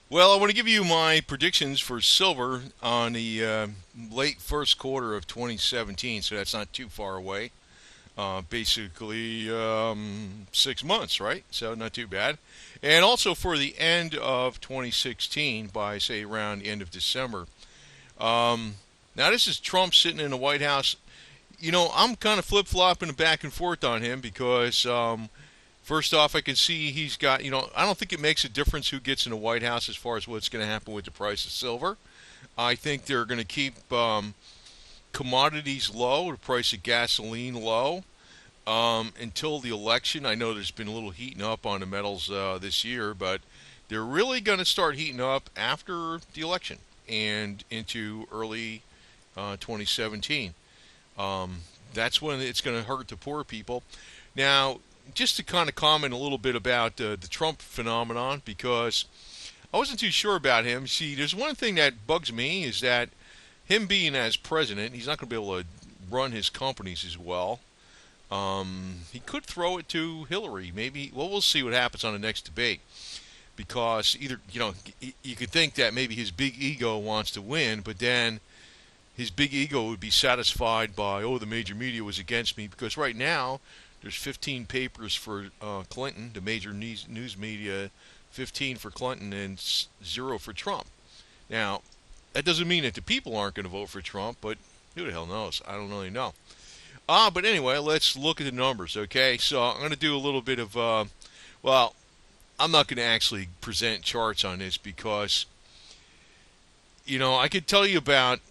Well, I want to give you my predictions for silver on the late first quarter of 2017, so that's not too far away. Basically, 6 months, right? So not too bad. And also for the end of 2016, by say around the end of December. Um, Now this is Trump sitting in the White House. I'm kind of flip flopping back and forth on him because first off, I can see he's got, I don't think it makes a difference who gets in the White House as far as what's going to happen with the price of silver. I think they're going to keep commodities low, the price of gasoline low, until the election. I know there's been a little heating up on the metals this year, but they're really going to start heating up after the election and into early 2017. That's when it's going to hurt the poor people. Now, just to kind of comment a little bit about the Trump phenomenon, because I wasn't too sure about him. See, there's one thing that bugs me is that him being as president, he's not going to be able to run his companies as well. He could throw it to Hillary, maybe. Well, we'll see what happens on the next debate. Because either, you could think that maybe his big ego wants to win, but then his big ego would be satisfied by, oh, the major media was against me. Because right now, there's 15 papers for Clinton, the major news media, 15 for Clinton and zero for Trump. Now, that doesn't mean that the people aren't going to vote for Trump, but who the hell knows? I don't really know. But anyway, let's look at the numbers, okay? So I'm going to do a little bit of, well, I'm not going to actually present charts on this because, I could tell you about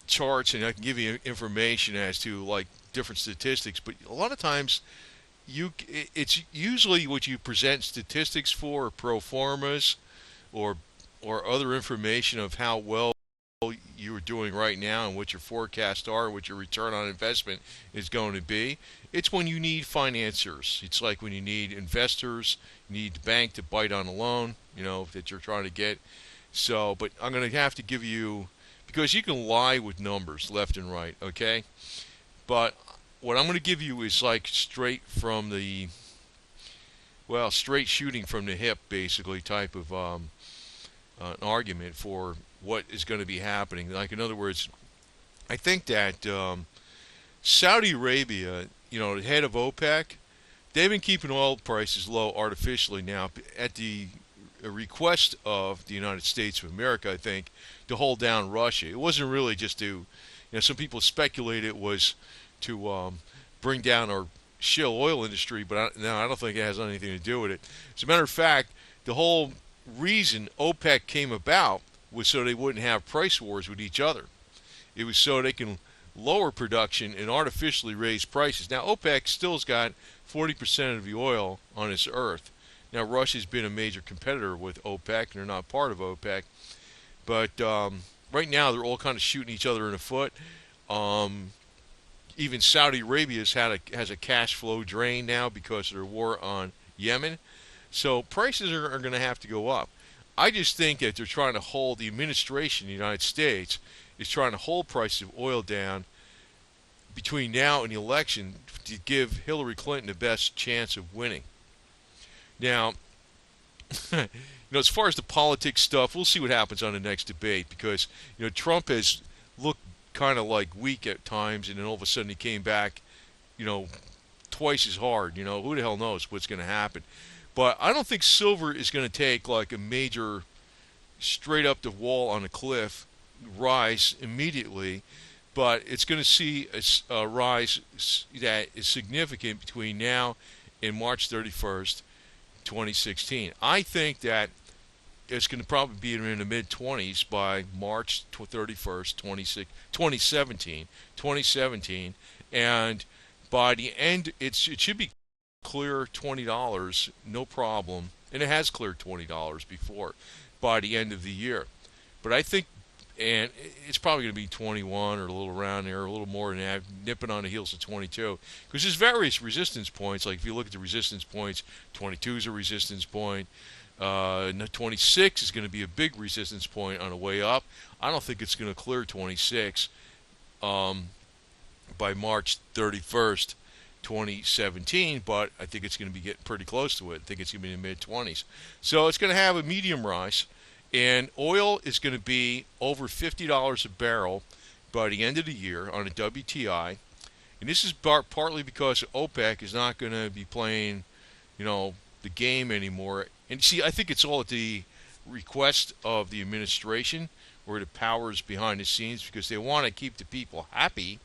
charts and I can give you information as to like different statistics, but a lot of times it's usually what you present statistics for, or pro formas, or other information of how well you are doing right now and what your forecasts are, what your return on investment is going to be. It's when you need financiers. It's like when you need investors, you need the bank to bite on a loan, that you're trying to get. So, but I'm going to have to give you, because you can lie with numbers left and right, okay? But what I'm going to give you is like straight from the, well, straight shooting from the hip, basically, type of an argument for what is going to be happening. Like, in other words, I think that Saudi Arabia, the head of OPEC, they've been keeping oil prices low artificially now at the request of the United States of America, I think, to hold down Russia. It wasn't really just to, some people speculate it was to bring down our shale oil industry, but I don't think it has anything to do with it. As a matter of fact, the whole reason OPEC came about was so they wouldn't have price wars with each other. It was so they can lower production and artificially raise prices. Now, OPEC still's got 40% of the oil on this earth. Now, Russia's been a major competitor with OPEC, and they're not part of OPEC. But right now, they're all kind of shooting each other in the foot. Even Saudi Arabia has a cash flow drain now because of their war on Yemen. So prices are going to have to go up. I just think that they're trying to hold, the administration in the United States is trying to hold prices of oil down between now and the election to give Hillary Clinton the best chance of winning. Now, as far as the politics stuff, we'll see what happens on the next debate because, Trump has looked kind of like weak at times, and then all of a sudden he came back, twice as hard. Who the hell knows what's going to happen? But I don't think silver is going to take like a major straight up the wall on a cliff rise immediately, but it's going to see a rise that is significant between now and March 31st, 2016. I think that it's going to probably be in the mid 20s by March 31st, 2017, and by the end, it should be clear $20, no problem, and it has cleared $20 before by the end of the year. But I think, and it's probably going to be 21 or a little around there, a little more than that, nipping on the heels of 22. Because there's various resistance points. Like if you look at the resistance points, 22 is a resistance point. 26 is going to be a big resistance point on the way up. I don't think it's going to clear 26 by March 31st, 2017, but I think it's going to be getting pretty close to it. I think it's going to be in the mid 20s. So it's going to have a medium rise, and oil is going to be over $50 a barrel by the end of the year on a WTI. And this is partly because OPEC is not going to be playing, the game anymore. And see, I think it's all at the request of the administration or the powers behind the scenes because they want to keep the people happy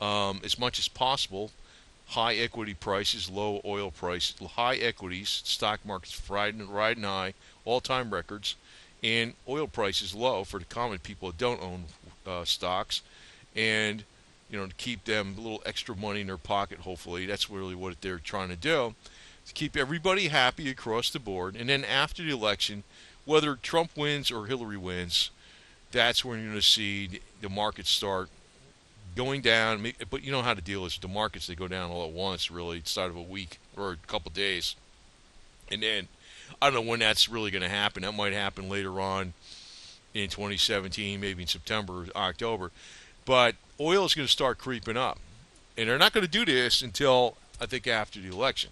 as much as possible. High equity prices, low oil prices, high equities, stock markets riding high, all-time records, and oil prices low for the common people that don't own stocks, and to keep them a little extra money in their pocket. Hopefully, that's really what they're trying to do, to keep everybody happy across the board. And then after the election, whether Trump wins or Hillary wins, that's when you're going to see the markets start going down. But you know how the deal is with the markets; they go down all at once, really, inside of a week or a couple days. And then I don't know when that's really going to happen. That might happen later on in 2017, maybe in September or October. But oil is going to start creeping up, and they're not going to do this until I think after the election.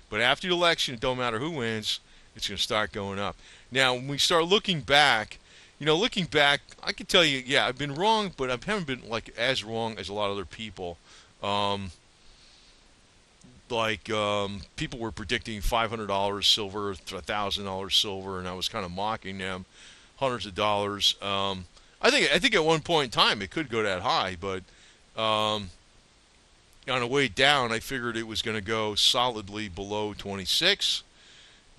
But after the election, it don't matter who wins; it's going to start going up. Now, when we start looking back. Looking back, I can tell you, yeah, I've been wrong, but I haven't been as wrong as a lot of other people. People were predicting $500 silver, $1,000 silver, and I was kind of mocking them, hundreds of dollars. I think at one point in time it could go that high, but on the way down, I figured it was going to go solidly below 26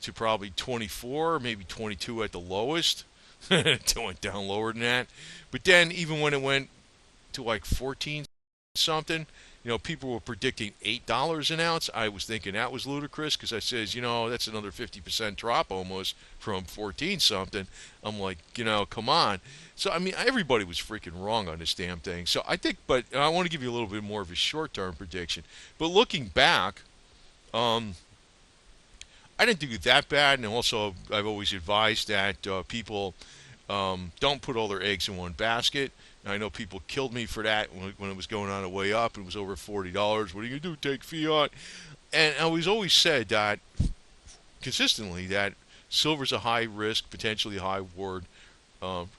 to probably 24, maybe 22 at the lowest. It went down lower than that. But then even when it went to 14 something, people were predicting $8 an ounce. I was thinking that was ludicrous because I says, that's another 50% drop almost from 14 something. I'm like, come on. So, everybody was freaking wrong on this damn thing. So I think, but I want to give you a little bit more of a short-term prediction. But looking back, I didn't do that bad, and also I've always advised that people don't put all their eggs in one basket. And I know people killed me for that when it was going on the way up. It was over $40. What are you going to do, take fiat? And I always said that consistently that silver's a high-risk, potentially high-reward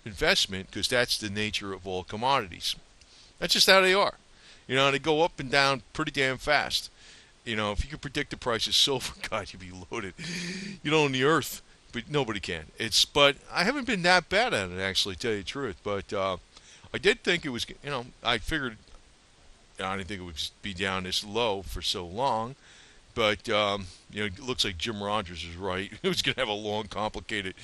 investment because that's the nature of all commodities. That's just how they are. They go up and down pretty damn fast. If you could predict the price of silver, God, you'd be loaded. On the earth, but nobody can. But I haven't been that bad at it, actually, to tell you the truth. But I did think it was, I figured, I didn't think it would be down this low for so long. But, it looks like Jim Rogers is right. It was going to have a long, complicated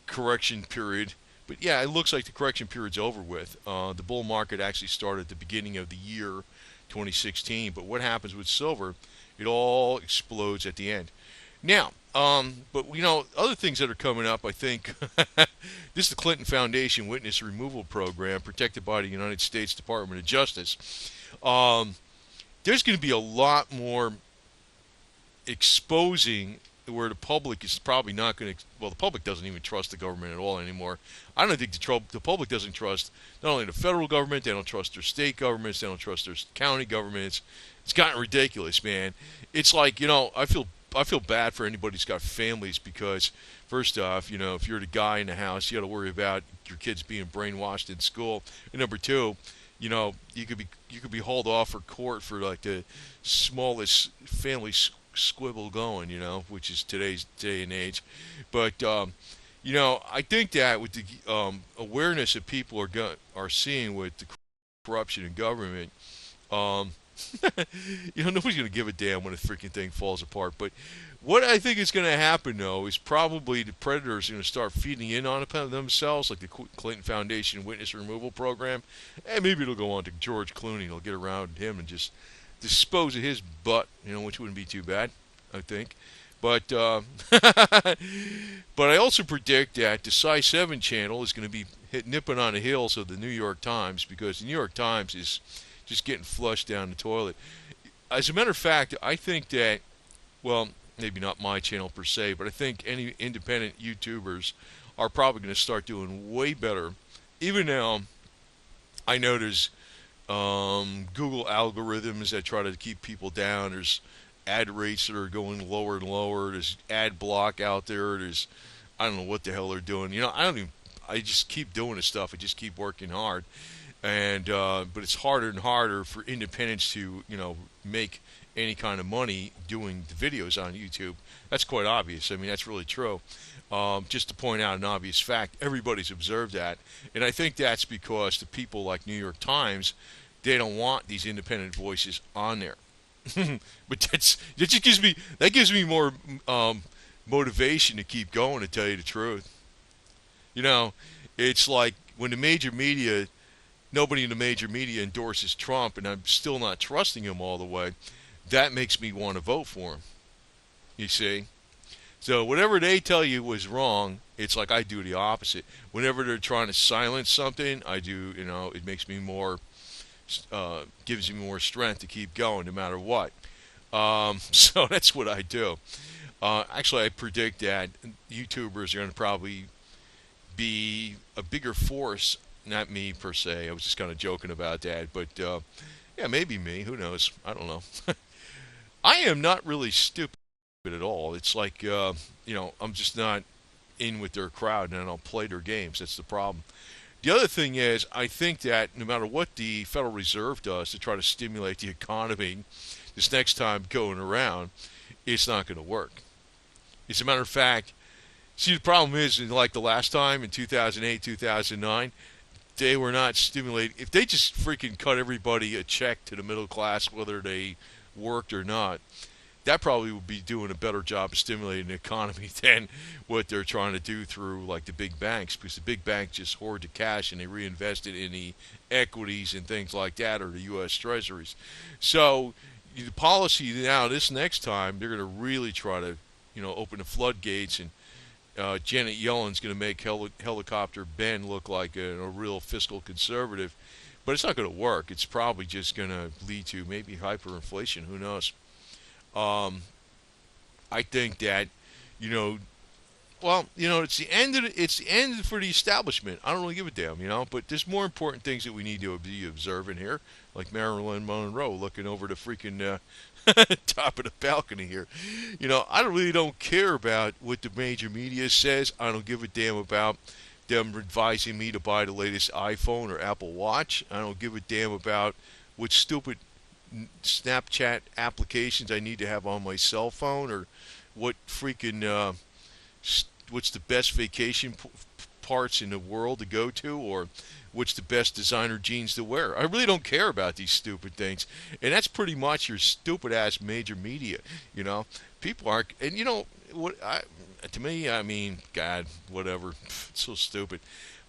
correction period. But, yeah, it looks like the correction period's over with. The bull market actually started at the beginning of the year, 2016. But what happens with silver, it all explodes at the end. Now, but other things that are coming up, I think, this is the Clinton Foundation Witness Removal Program protected by the United States Department of Justice. There's going to be a lot more exposing where the public is probably not going to, the public doesn't even trust the government at all anymore. I don't think the public doesn't trust not only the federal government, they don't trust their state governments, they don't trust their county governments. It's gotten ridiculous, man. It's like, I feel bad for anybody who's got families because, first off, if you're the guy in the house, you got to worry about your kids being brainwashed in school. And number two, you could be hauled off for court for the smallest family squibble going, which is today's day and age. But I think that with the awareness that people are seeing with the corruption in government, nobody's going to give a damn when a freaking thing falls apart. But what I think is going to happen, though, is probably the predators are going to start feeding in on it themselves, like the Clinton Foundation Witness Removal Program. And maybe it'll go on to George Clooney. They'll get around him and just dispose of his butt, which wouldn't be too bad, I think. But but I also predict that the Sci 7 channel is going to be nipping on the heels of the New York Times because the New York Times is just getting flushed down the toilet. As a matter of fact, I think that, maybe not my channel per se, but I think any independent YouTubers are probably going to start doing way better. Even now, I know there's Google algorithms that try to keep people down. There's ad rates that are going lower and lower. There's ad block out there. There's I don't know what the hell they're doing. I don't even. I just keep doing this stuff. I just keep working hard, and but it's harder and harder for independents to make any kind of money doing the videos on YouTube. That's quite obvious. I mean, that's really true. Just to point out an obvious fact, everybody's observed that, and I think that's because the people like New York Times, they don't want these independent voices on there. But that gives me more motivation to keep going. To tell you the truth, you know, it's like when the major media, nobody in the major media endorses Trump, and I'm still not trusting him all the way. That makes me want to vote for him. You see. So whatever they tell you was wrong, it's like I do the opposite. Whenever they're trying to silence something, I do. It makes me more, gives me more strength to keep going no matter what. So that's what I do. Actually, I predict that YouTubers are going to probably be a bigger force. Not me per se. I was just kind of joking about that, but yeah, maybe me. Who knows? I don't know. I am not really stupid at all. It's like I'm just not in with their crowd, and I don't play their games. That's the problem. The other thing is, I think that no matter what the Federal Reserve does to try to stimulate the economy this next time going around, it's not going to work. As a matter of fact, see, the problem is, like the last time in 2008, 2009, they were not stimulating. If they just freaking cut everybody a check to the middle class, whether they worked or not, that probably would be doing a better job of stimulating the economy than what they're trying to do through like the big banks, because the big banks just hoard the cash and they reinvest it in the equities and things like that, or the U.S. Treasuries. So the policy now, this next time, they're going to really try to open the floodgates, and Janet Yellen's going to make Helicopter Ben look like a real fiscal conservative, but it's not going to work. It's probably just going to lead to maybe hyperinflation. Who knows? I think that, you know, it's the end it's the end for the establishment. I don't really give a damn, but there's more important things that we need to be observing here, like Marilyn Monroe looking over the freaking top of the balcony here. I really don't care about what the major media says. I don't give a damn about them advising me to buy the latest iPhone or Apple Watch. I don't give a damn about what stupid Snapchat applications I need to have on my cell phone, or what freaking what's the best vacation parts in the world to go to, or what's the best designer jeans to wear. I really don't care about these stupid things, and that's pretty much your stupid ass major media. People aren't, and what to me, I mean, God, whatever, it's so stupid.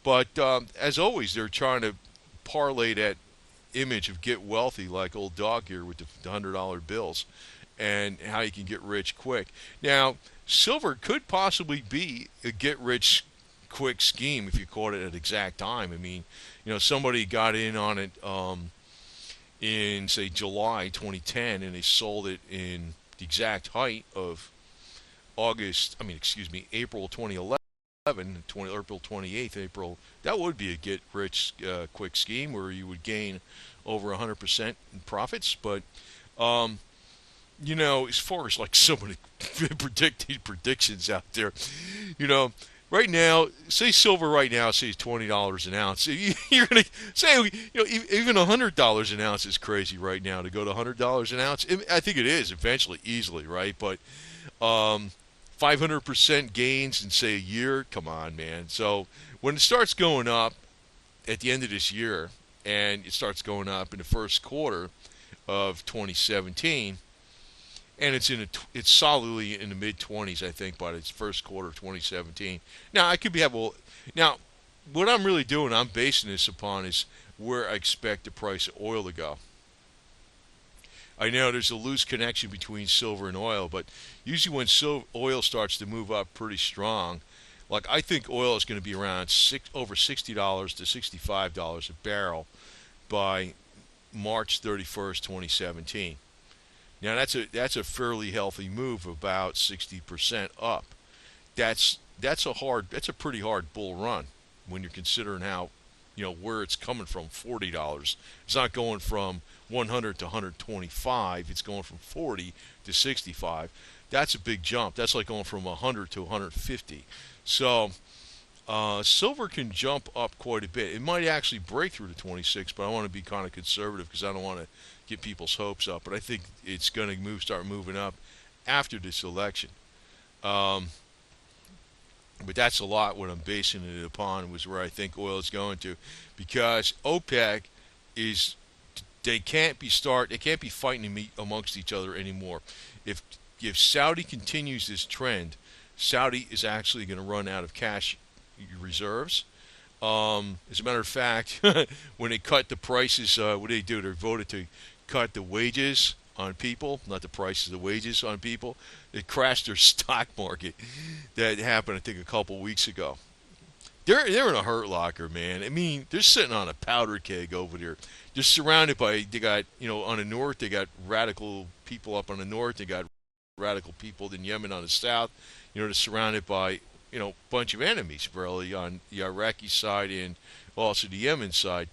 But as always, they're trying to parlay that image of get wealthy, like old dog here with the $100 bills, and how you can get rich quick. Now, silver could possibly be a get rich quick scheme if you caught it at exact time. I mean, somebody got in on it in say July 2010, and they sold it in the exact height of April 2011. April 28th, April. That would be a get rich quick scheme where you would gain over 100% in profits. But as far as like somebody predicting predictions out there, right now, say silver right now, say $20 an ounce. You're gonna say, even $100 an ounce is crazy right now to go to $100 an ounce. I think it is eventually, easily, right? But 500% gains in say a year, come on, man. So when it starts going up at the end of this year, and it starts going up in the first quarter of 2017, and it's solidly in the mid 20s, I think, by its first quarter of 2017. Now now what I'm really doing, I'm basing this upon is where I expect the price of oil to go. I know there's a loose connection between silver and oil, but usually when oil starts to move up pretty strong, like I think oil is going to be around over $60 to $65 a barrel by March 31st, 2017. Now that's a fairly healthy move, about 60% up. That's a pretty hard bull run when you're considering how where it's coming from, $40. It's not going from 100 to 125. It's going from 40 to 65. That's a big jump. That's like going from 100 to 150. So silver can jump up quite a bit. It might actually break through to 26, but I want to be kind of conservative because I don't want to get people's hopes up. But I think it's going to start moving up after this election. Um, but that's a lot what I'm basing it upon, was where I think oil is going to, because OPEC is they can't be fighting amongst each other anymore. If Saudi continues this trend, Saudi is actually going to run out of cash reserves. As a matter of fact, when they cut the prices, what they do? They voted to cut the wages on people, not the prices, the wages on people. It crashed their stock market. That happened, I think, a couple weeks ago. They're in a hurt locker, man. I mean, they're sitting on a powder keg over there. They're surrounded by, they got, on the north, they got radical people up on the north. They got radical people in Yemen on the south. They're surrounded by, a bunch of enemies, really, on the Iraqi side and also the Yemen side.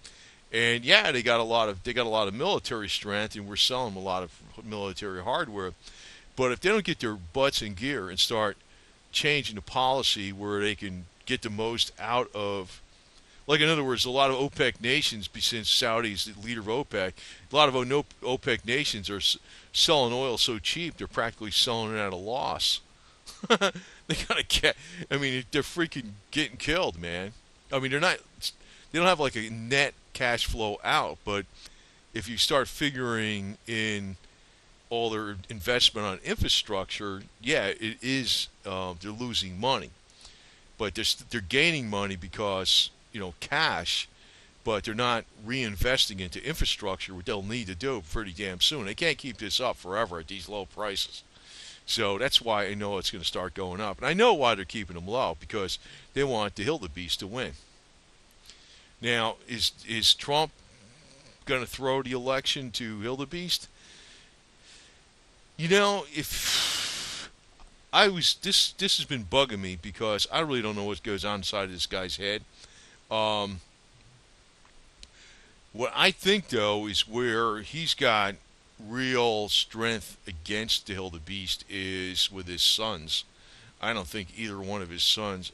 And yeah, they got a lot of military strength, and we're selling them a lot of military hardware. But if they don't get their butts in gear and start changing the policy where they can get the most out of, like, in other words, a lot of OPEC nations, since Saudi's the leader of OPEC, a lot of OPEC nations are selling oil so cheap they're practically selling it at a loss. They gotta get. I mean, they're freaking getting killed, man. I mean, they don't have like a net cash flow out, but if you start figuring in all their investment on infrastructure, yeah, it is. They're losing money, but they're gaining money because cash, but they're not reinvesting into infrastructure, what they'll need to do pretty damn soon. They can't keep this up forever at these low prices. So that's why I know it's going to start going up. And I know why they're keeping them low, because they want the Beast to win. Now, is Trump going to throw the election to Beast? If this has been bugging me, because I really don't know what goes on inside of this guy's head. What I think, though, is where he's got real strength against the Beast is with his sons. I don't think either one of his sons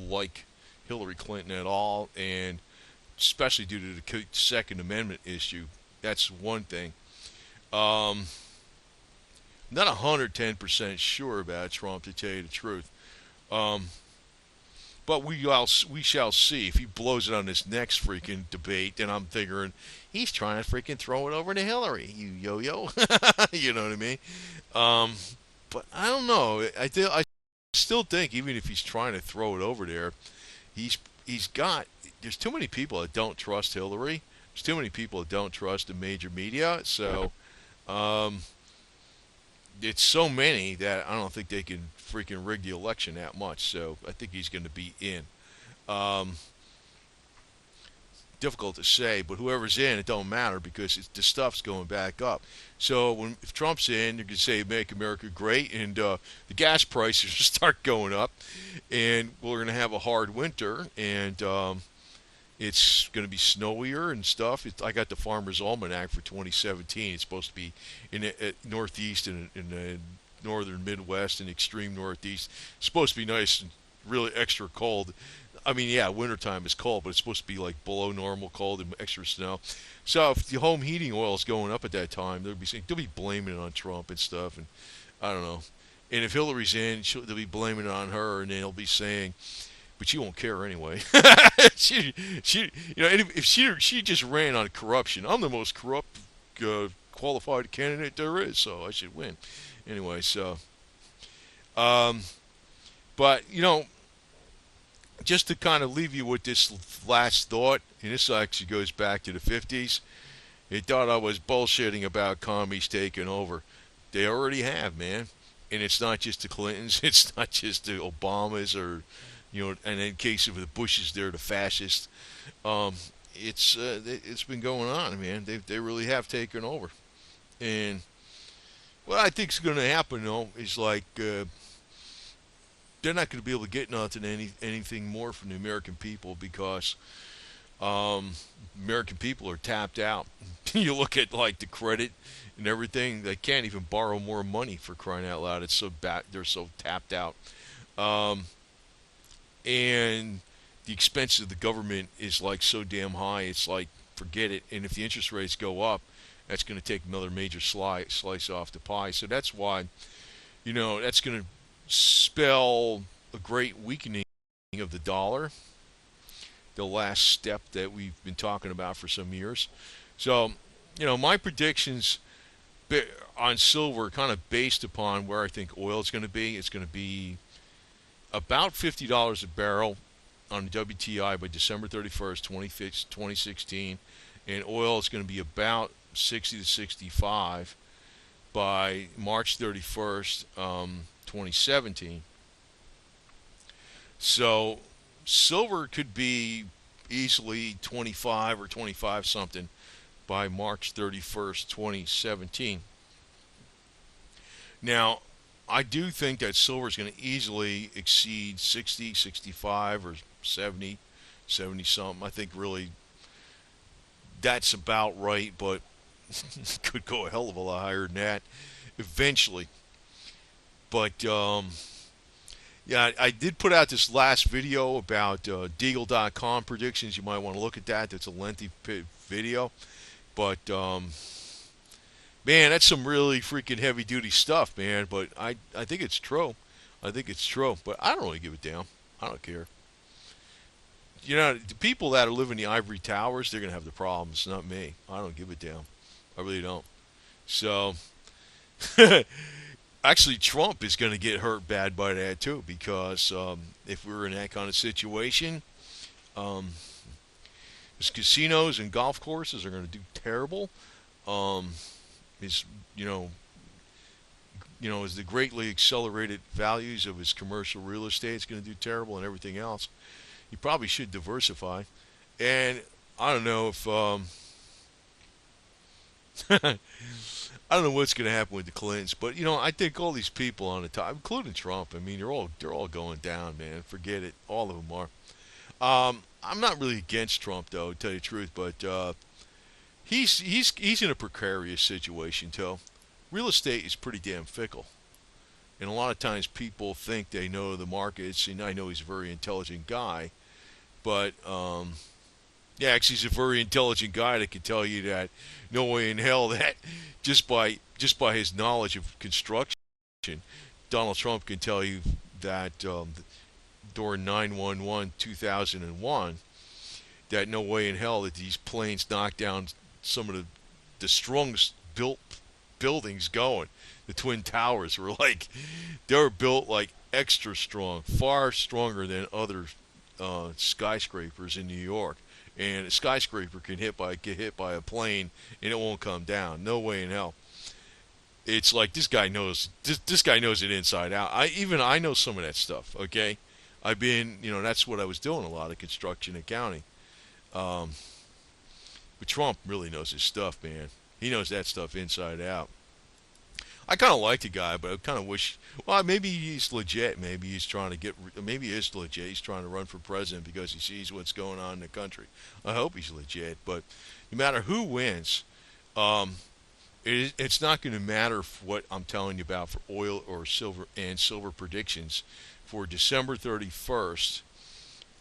like Hillary Clinton at all, and especially due to the Second Amendment issue. That's one thing. Not 110% sure about Trump, to tell you the truth. But we shall see. If he blows it on this next freaking debate, then I'm figuring he's trying to freaking throw it over to Hillary. You yo-yo. You know what I mean? But I don't know. I still think, even if he's trying to throw it over there, he's got. There's too many people that don't trust Hillary. There's too many people that don't trust the major media. So it's so many that I don't think they can freaking rig the election that much. So I think he's going to be in. Difficult to say, but whoever's in, it don't matter, because the stuff's going back up. So if Trump's in, you can say "Make America Great," and the gas prices start going up, and we're going to have a hard winter, and it's going to be snowier and stuff. I got the Farmer's Almanac for 2017. It's supposed to be in the Northeast and in the northern Midwest and extreme Northeast. It's supposed to be nice and really extra cold. I mean, yeah, wintertime is cold, but it's supposed to be like below normal cold and extra snow. So if the home heating oil is going up at that time, they'll be blaming it on Trump and stuff, and I don't know. And if Hillary's in, they'll be blaming it on her, and they'll be saying, but you won't care anyway. If she just ran on corruption, I'm the most corrupt, qualified candidate there is, so I should win. Anyway, so, but just to kind of leave you with this last thought, and this actually goes back to the 50s. They thought I was bullshitting about commies taking over. They already have, man. And it's not just the Clintons. It's not just the Obamas, or, and in case of the Bushes, they're the fascists. It's been going on, man. They really have taken over. And what I think is going to happen, though, is like they're not going to be able to get nothing anything more from the American people because American people are tapped out. You look at like the credit and everything; they can't even borrow more money for crying out loud. It's so bad; they're so tapped out, um, and the expense of the government is like so damn high. It's like forget it. And if the interest rates go up, that's going to take another major slice off the pie. So that's why that's going to spell a great weakening of the dollar, the last step that we've been talking about for some years. So, my predictions on silver are kind of based upon where I think oil is going to be. It's going to be about $50 a barrel on the WTI by December 31st, 2016, and oil is going to be about 60 to 65 by March 31st, 2017. So silver could be easily 25 or 25 something by March 31st, 2017. Now, I do think that silver is going to easily exceed 60, 65, or 70, 70 something. I think really that's about right, but could go a hell of a lot higher than that eventually. But yeah, I did put out this last video about Deagle.com predictions. You might want to look at that. That's a lengthy video. But, man, that's some really freaking heavy duty stuff, man. But I think it's true. I think it's true. But I don't really give a damn. I don't care. The people that are living in the ivory towers, they're going to have the problems, not me. I don't give a damn. I really don't. So, actually, Trump is going to get hurt bad by that, too, because if we were in that kind of situation, his casinos and golf courses are going to do terrible. His, as the greatly accelerated values of his commercial real estate is going to do terrible and everything else. He probably should diversify. And I don't know if I don't know what's going to happen with the Clintons, but I think all these people on the top, including Trump, I mean, they're all going down, man. Forget it, all of them are. I'm not really against Trump, though, to tell you the truth, but he's in a precarious situation, too. Real estate is pretty damn fickle. And a lot of times people think they know the markets, and I know he's a very intelligent guy, but yeah, actually, he's a very intelligent guy that can tell you that no way in hell that just by his knowledge of construction, Donald Trump can tell you that during 9/11 2001, that no way in hell that these planes knocked down some of the strongest built buildings going. The Twin Towers were they were built like extra strong, far stronger than other skyscrapers in New York. And a skyscraper can get hit by a plane and it won't come down. No way in hell. It's like this guy knows it inside out. I know some of that stuff. Okay, I've been that's what I was doing, a lot of construction accounting. But Trump really knows his stuff, man. He knows that stuff inside out. I kind of like the guy, but I kind of wish. Well, maybe he's legit. Maybe he's trying to get. Maybe he is legit. He's trying to run for president because he sees what's going on in the country. I hope he's legit. But no matter who wins, it's not going to matter what I'm telling you about for oil or silver and silver predictions for December 31st,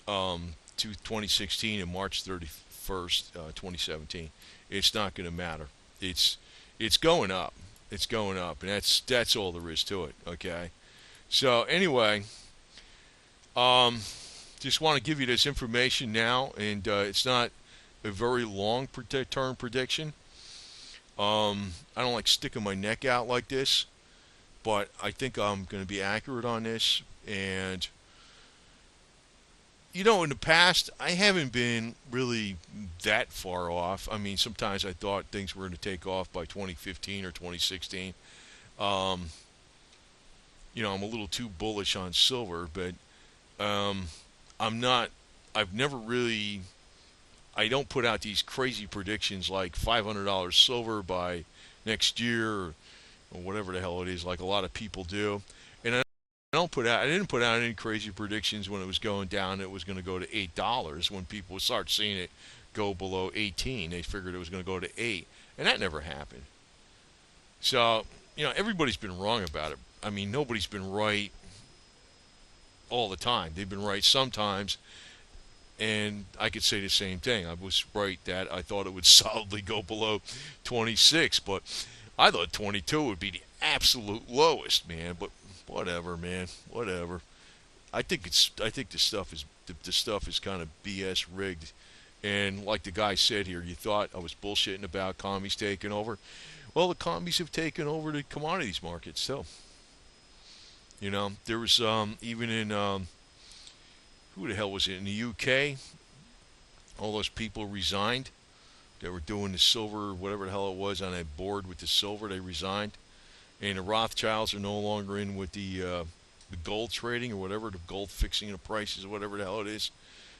to 2016 and March 31st, 2017. It's not going to matter. It's going up. It's going up, and that's all there is to it. Okay, so anyway, just want to give you this information now, and it's not a very long term prediction. I don't like sticking my neck out like this, but I think I'm going to be accurate on this. And in the past, I haven't been really that far off. I mean, sometimes I thought things were going to take off by 2015 or 2016. I'm a little too bullish on silver, but I'm not. I've never really. I don't put out these crazy predictions like $500 silver by next year or whatever the hell it is, like a lot of people do. And I didn't put out any crazy predictions when it was going down. It was going to go to $8. When people start seeing it go below 18, they figured it was going to go to 8, and that never happened. So everybody's been wrong about it. I mean, nobody's been right all the time. They've been right sometimes, and I could say the same thing. I was right that I thought it would solidly go below 26, but I thought 22 would be the absolute lowest, man. But whatever, man. Whatever. I think the stuff is kind of BS rigged. And like the guy said here, you thought I was bullshitting about commies taking over. Well, the commies have taken over the commodities market. So, there was even in who the hell was it in the UK? All those people resigned. They were doing the silver, whatever the hell it was, on a board with the silver. They resigned, and the Rothschilds are no longer in with the gold trading or whatever, the gold fixing the prices, whatever the hell it is.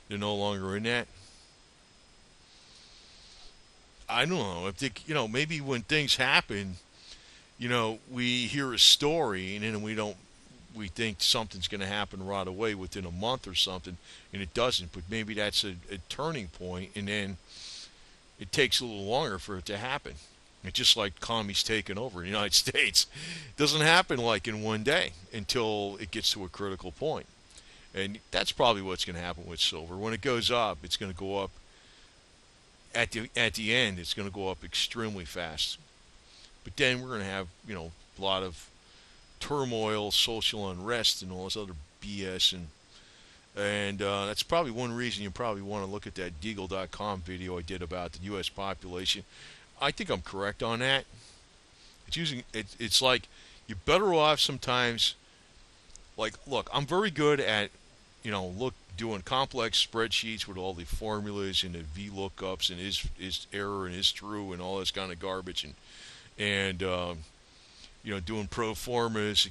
They're no longer in that. I don't know. I think maybe when things happen, we hear a story and then we think something's going to happen right away within a month or something, and it doesn't. But maybe that's a turning point, and then it takes a little longer for it to happen. It's just like commies taking over in the United States. It doesn't happen like in one day until it gets to a critical point. And that's probably what's going to happen with silver. When it goes up, it's going to go up at the end. It's going to go up extremely fast. But then we're going to have a lot of turmoil, social unrest, and all this other BS, and that's probably one reason you probably want to look at that Deagle.com video I did about the U.S. population. I think I'm correct on that. It's like you're better off sometimes. Like, look, I'm very good at doing complex spreadsheets with all the formulas and the V lookups and is error and is true and all this kind of garbage and doing pro formas,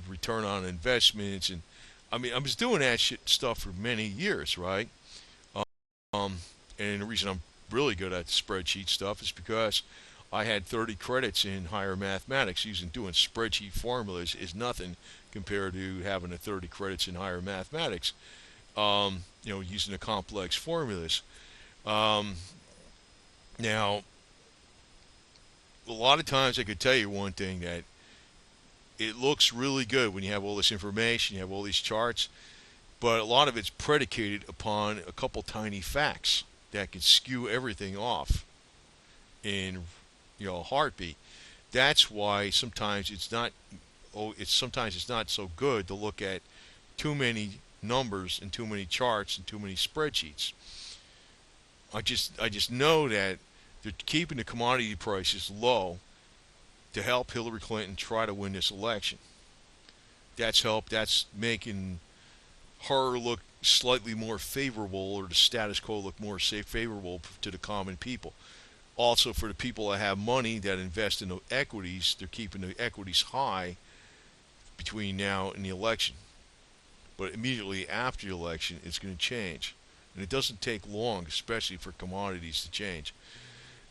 return on investments, and I mean I was doing that stuff for many years, right? And the reason I'm really good at the spreadsheet stuff is because I had 30 credits in higher mathematics. Doing spreadsheet formulas is nothing compared to having the 30 credits in higher mathematics. Using the complex formulas. Now, a lot of times I could tell you one thing, that it looks really good when you have all this information, you have all these charts, but a lot of it's predicated upon a couple tiny facts that can skew everything off in a heartbeat. That's why sometimes it's not so good to look at too many numbers and too many charts and too many spreadsheets. I just know that they're keeping the commodity prices low to help Hillary Clinton try to win this election. That's making her look slightly more favorable, or the status quo look more favorable to the common people. Also, for the people that have money that invest in the equities, they're keeping the equities high between now and the election. But immediately after the election, it's going to change. And it doesn't take long, especially for commodities to change.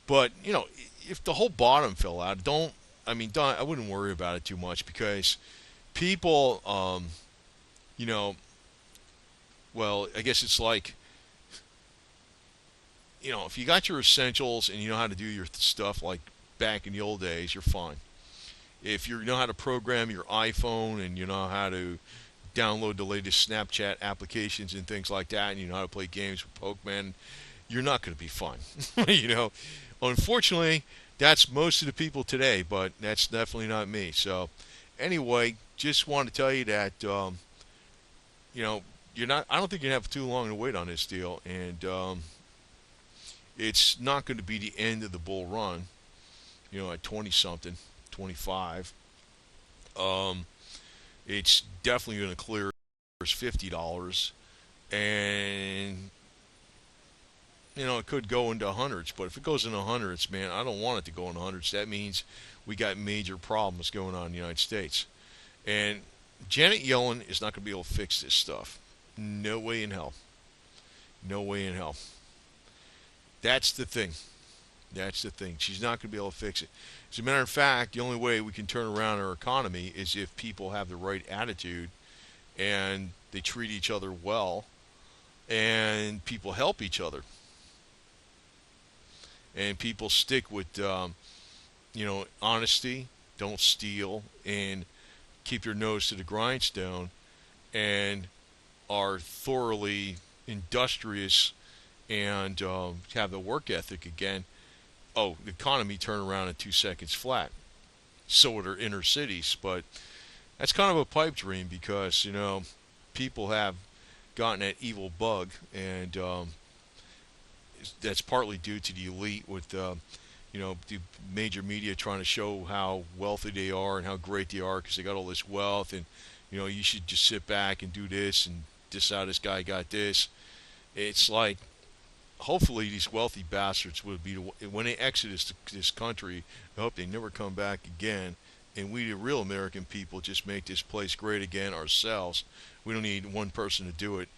But, if the whole bottom fell out, I wouldn't worry about it too much, because people, well, I guess it's like, if you got your essentials and you know how to do your stuff like back in the old days, you're fine. If you know how to program your iPhone and you know how to download the latest Snapchat applications and things like that, and you know how to play games with Pokemon, you're not going to be fine. Unfortunately, that's most of the people today, but that's definitely not me. So, anyway, just want to tell you that, you're not. I don't think you have too long to wait on this deal, and it's not going to be the end of the bull run. At 20 something, 25. It's definitely going to clear $50, and it could go into hundreds. But if it goes into hundreds, man, I don't want it to go into hundreds. That means we got major problems going on in the United States, and Janet Yellen is not going to be able to fix this stuff. No way in hell. No way in hell. That's the thing. That's the thing. She's not going to be able to fix it. As a matter of fact, the only way we can turn around our economy is if people have the right attitude and they treat each other well, and people help each other, and people stick with honesty, don't steal, and keep your nose to the grindstone, and are thoroughly industrious and have the work ethic again. Oh, the economy turned around in 2 seconds flat. So are their inner cities, but that's kind of a pipe dream because people have gotten that evil bug, and that's partly due to the elite with the major media trying to show how wealthy they are and how great they are because they got all this wealth, and you should just sit back and do this and this how this guy got this. It's like hopefully these wealthy bastards would be when they exit this country. I hope they never come back again. And we, the real American people, just make this place great again ourselves. We don't need one person to do it.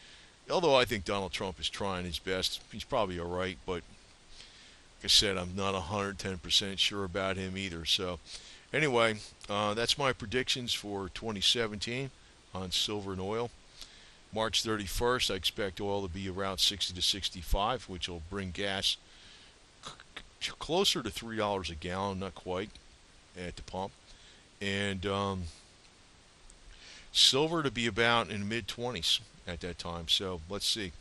Although I think Donald Trump is trying his best. He's probably all right, but like I said, I'm not 110% sure about him either. So anyway, that's my predictions for 2017 on silver and oil. March 31st, I expect oil to be around 60 to 65, which will bring gas closer to $3 a gallon, not quite, at the pump. And silver to be about in the mid 20s at that time. So let's see.